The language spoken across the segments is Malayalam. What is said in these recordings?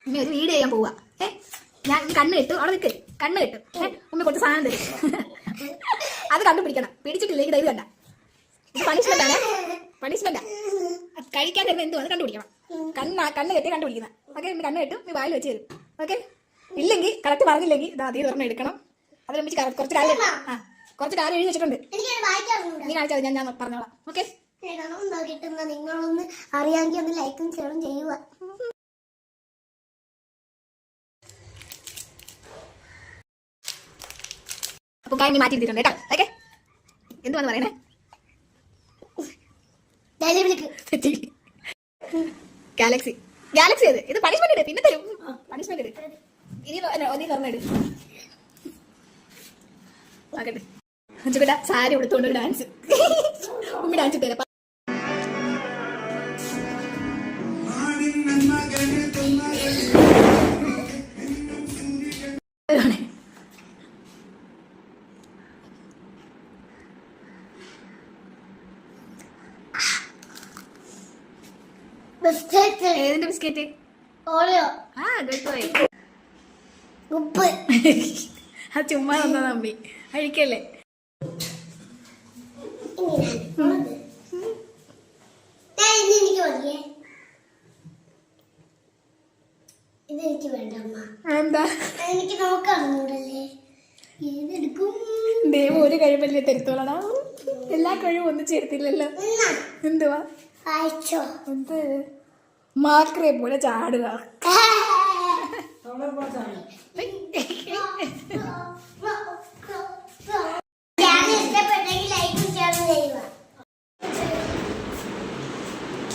ഇനി ഒരു വീഡിയോ ചെയ്യാൻ പോവാ. ഞാൻ കണ്ണ് കിട്ടു, അവിടെ നിൽക്ക്, കണ്ണ് കിട്ടും. ഉമ്മ കുറച്ച് സാധനം തരും, അത് കണ്ടുപിടിക്കണം. പിടിച്ചിട്ടില്ലെങ്കിൽ ഇത് കണ്ട, ഇത് പണിഷ്മെന്റ് ആണ്, പണിഷ്മെന്റാ. കഴിക്കാൻ തരുന്ന എന്തുവാ അത് കണ്ടുപിടിക്കണം. കണ്ണ് കെട്ടി കണ്ടുപിടിക്കുന്ന. ഓക്കെ, കണ്ണ് കെട്ടും, നീ വായിൽ വെച്ച് തരും. ഓക്കെ, ഇല്ലെങ്കിൽ കറക്റ്റ് പറഞ്ഞില്ലെങ്കിൽ ഇത് അതേ തുറന്ന് എടുക്കണം. അത് വെച്ച് കുറച്ച് കാര്യം കുറച്ച് കാര്യം എഴുതി വെച്ചിട്ടുണ്ട്. നീ കാണിച്ചാൽ ഞാൻ പറഞ്ഞോളാം. ഓക്കെ, നിങ്ങളൊന്ന് അറിയാമെങ്കിൽ ഒന്ന് ലൈക്കും ഷെയറും ചെയ്യുക. അപ്പൊ കാര്യം മാറ്റിയിട്ടുണ്ട് കേട്ടോ. ഓക്കെ, എന്തുവാന്ന് പറയണേ? ഗാലക്സി, ഗാലക്സി ഏത്? ഇത് പണിഷ്മെന്റ് ഇട്, പിന്നെ തരും പണിഷ്മെന്റ് ഇട്. ഇനി തുറന്നിട്. നോക്കട്ടെ, സാരി കൊടുത്തോണ്ട് ഡാൻസ്. ഉമ്മി ഡാൻസ് തരാം. ഏതിന്റെ ബിസ്ക്കറ്റ്? ഓറിയോ. ആ, ഗുഡ് ബോയ്. ഉപ്പ്. അത് ചുമ്മാ തന്നാ അമ്മി, കഴിക്കല്ലേ. ഇതെനിക്ക് വേണ്ട അമ്മ. എന്താ? എനിക്ക് നോക്കാറുണ്ടല്ലേ, ഏതെടുക്കും? ദൈവം ഒരു കഴിവല്ലേ തരുത്തോളടാ, എല്ലാ കഴിവും ഒന്നും ചേർത്തില്ലല്ലോ. എന്തുവാ? എന്ത് മാക്രയെ പോലെ ചാടുക.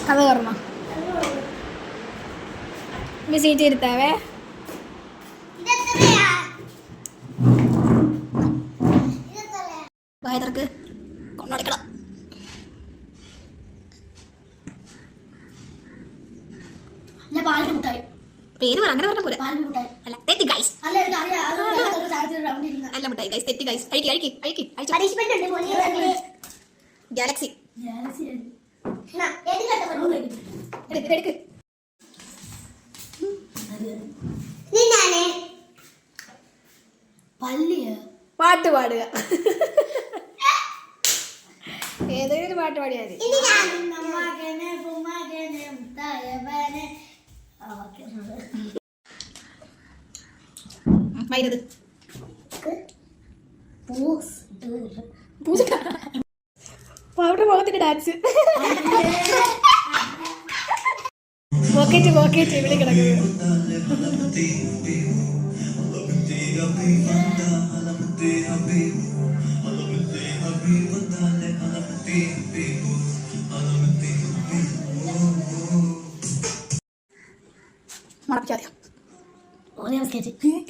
കഥ പറഞ്ഞോ? സീറ്റ് ഇരുത്താവേ. വായതർക്ക് കൊണ്ടോടിക്കണം. പേര് പറ, അങ്ങനെ പറഞ്ഞ പോലെ. അല്ല, തെറ്റി ഗൈസ്. അല്ല മുട്ടായി ഗൈസ്, തെറ്റി ഗൈസ്. ഗാലക്സി. എടുക്ക്. പാട്ട് പാടുക. ഏതൊരു പാട്ട് പാടിയാൽ മതി. അവരുടെ മുഖത്തിന്റെ ഡാൻസ്. പോക്കറ്റ് ഇവിടെ കിടക്കുക.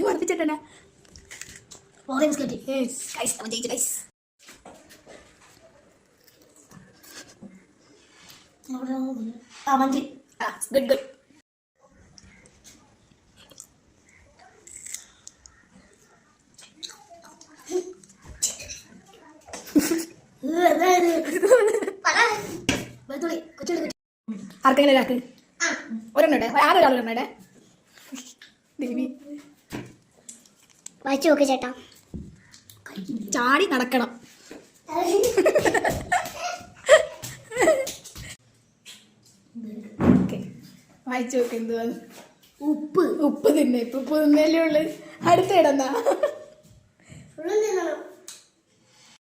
മറപ്പിച്ചിട്ടുണ്ടാ ഗുഡ്. ആർക്കെങ്കിലും ഒരാൾക്ക് ഒരെണ്ണ ആരൊരാളെണ്ണ ദേവി വായിച്ചു നോക്ക് ചേട്ടാ. ചാടി നടക്കണം. വായിച്ചു നോക്ക്. എന്തുവാ? ഉപ്പ് തിന്നെ. ഉപ്പ് തിന്നല്ലേ ഉള്ളു. അടുത്ത ഇടന്നാ